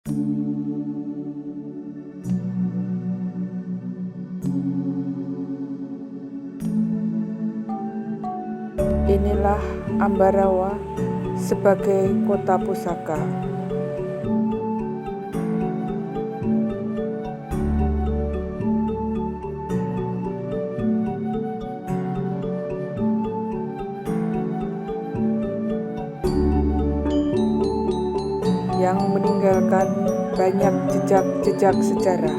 Inilah Ambarawa sebagai kota pusaka. Yang meninggalkan banyak jejak-jejak sejarah.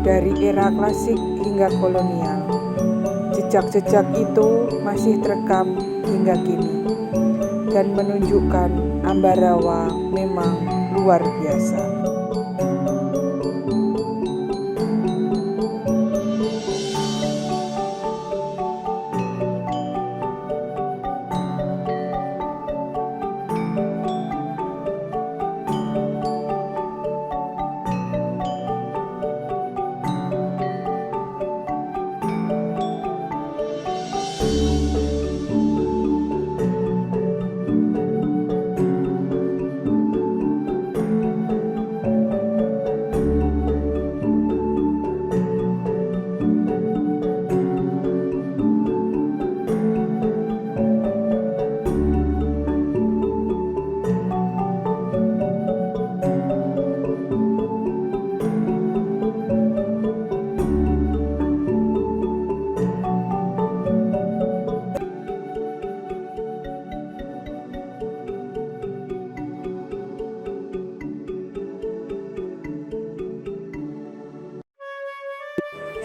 Dari era klasik hingga kolonial, jejak-jejak itu masih terekam hingga kini dan menunjukkan Ambarawa memang luar biasa.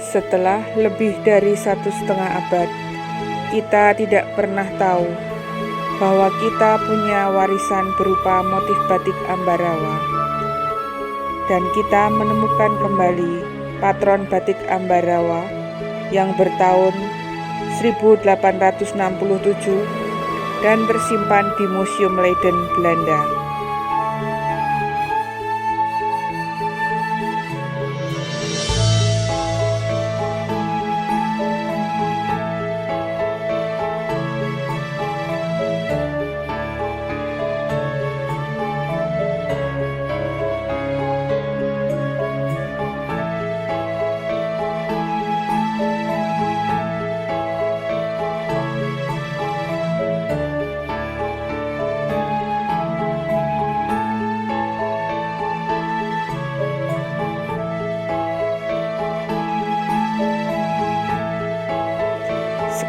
Setelah lebih dari 1,5 abad, kita tidak pernah tahu bahwa kita punya warisan berupa motif batik Ambarawa. Dan kita menemukan kembali patron batik Ambarawa yang bertahun 1867 dan tersimpan di Museum Leiden, Belanda.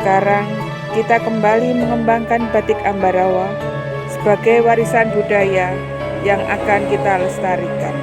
Sekarang kita kembali mengembangkan batik Ambarawa sebagai warisan budaya yang akan kita lestarikan.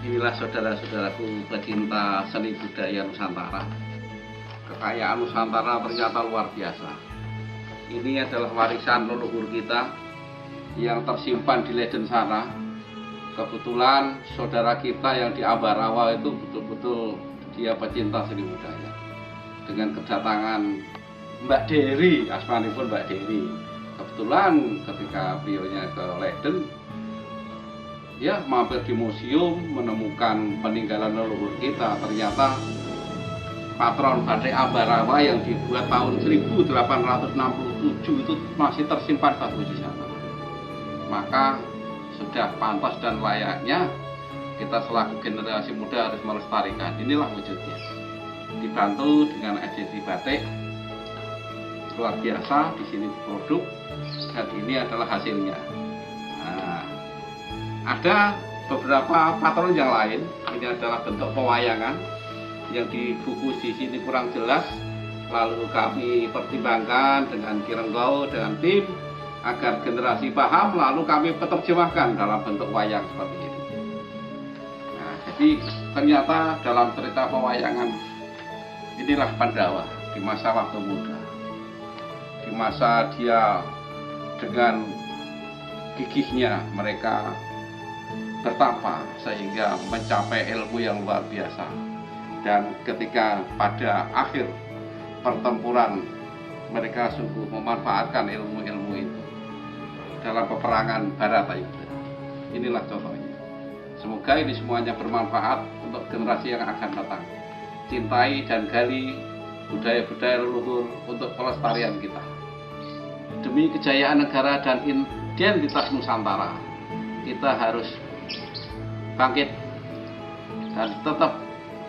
Inilah saudara-saudaraku pecinta seni budaya Nusantara. Kekayaan Nusantara ternyata luar biasa. Ini adalah warisan leluhur kita yang tersimpan di Leiden sana. Kebetulan saudara kita yang di Ambarawa itu betul-betul dia pecinta seni budaya. Dengan kedatangan Mbak Dery, asmanipun Mbak Dery. Kebetulan ketika beliaunya ke Leiden, ya mampir di museum menemukan peninggalan leluhur kita. Ternyata patron batik Ambarawa yang dibuat tahun 1867 itu masih tersimpan bagus di sana. Maka sudah pantas dan layaknya kita selaku generasi muda harus melestarikan. Inilah wujudnya. Dibantu dengan agensi batik luar biasa di sini diproduk, dan ini adalah hasilnya. Nah, ada beberapa patron yang lain. Ini adalah bentuk pewayangan yang di buku di sini kurang jelas, lalu kami pertimbangkan dengan Kirenggau dengan tim agar generasi paham, lalu kami penerjemahkan dalam bentuk wayang seperti ini. Nah, jadi ternyata dalam cerita pewayangan inilah Pandawa di masa waktu muda, di masa dia dengan gigihnya mereka bertapa sehingga mencapai ilmu yang luar biasa. Dan ketika pada akhir pertempuran mereka sungguh memanfaatkan ilmu-ilmu itu dalam peperangan Barata itu. Inilah contohnya. Semoga ini semuanya bermanfaat untuk generasi yang akan datang. Cintai dan gali budaya-budaya leluhur untuk pelestarian kita. Demi kejayaan negara dan identitas Nusantara, kita harus bangkit dan tetap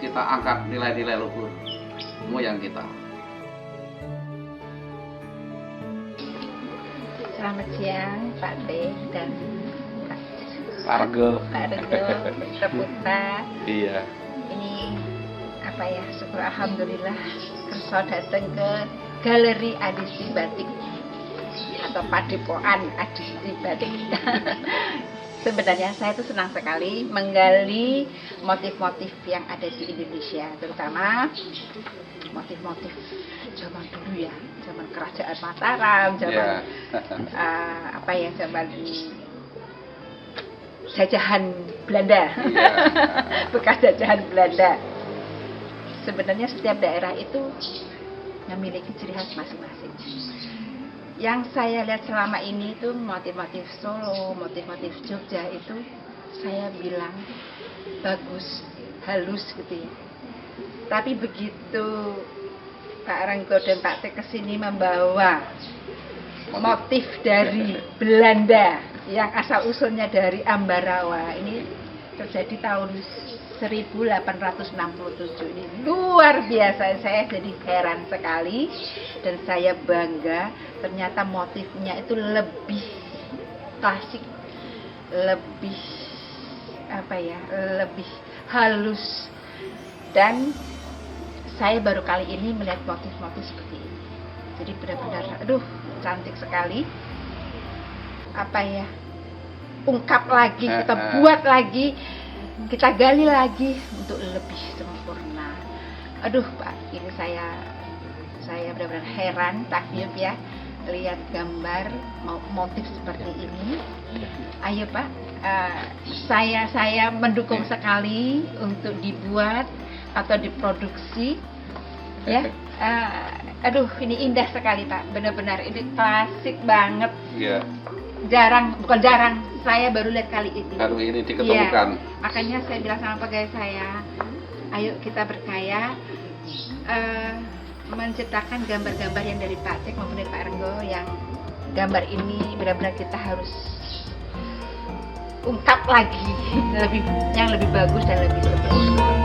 kita angkat nilai-nilai leluhur moyang kita. Selamat siang Pak Teh dan Pak Rego, Reputa. Iya. Ini apa ya? Syukur alhamdulillah kersa datang ke Galeri Adisi Batik atau Padepokan Adisi Batik. Sebenarnya saya itu senang sekali menggali motif-motif yang ada di Indonesia, terutama motif-motif zaman dulu ya, zaman kerajaan Mataram, zaman zaman jajahan Belanda, bekas jajahan Belanda. Sebenarnya setiap daerah itu memiliki ciri khas masing-masing. Yang saya lihat selama ini itu motif-motif Solo, motif-motif Jogja itu saya bilang bagus, halus gitu ya. Tapi begitu Pak Renggo dan Pak Teh kesini membawa motif dari Belanda yang asal usulnya dari Ambarawa, ini terjadi tahun 1867. Ini luar biasa, saya jadi heran sekali dan saya bangga. Ternyata motifnya itu lebih klasik, lebih lebih halus, dan saya baru kali ini melihat motif-motif seperti ini. Jadi benar-benar, cantik sekali. Ungkap lagi, kita buat lagi, kita gali lagi untuk lebih sempurna. Pak, ini saya benar-benar heran, takjub ya, lihat gambar motif seperti ini. Ayo Pak, saya mendukung sekali untuk dibuat atau diproduksi. Ya, ini indah sekali Pak, benar-benar ini klasik banget. Iya. Bukan jarang, saya baru lihat kali ini. Baru ini diketemukan. Ya, makanya saya bilang sama pegawai saya, ayo kita berkaya menciptakan gambar-gambar yang dari Pak Cek maupun dari Pak Renggo, yang gambar ini benar-benar kita harus ungkap lagi yang lebih bagus dan lebih sempurna.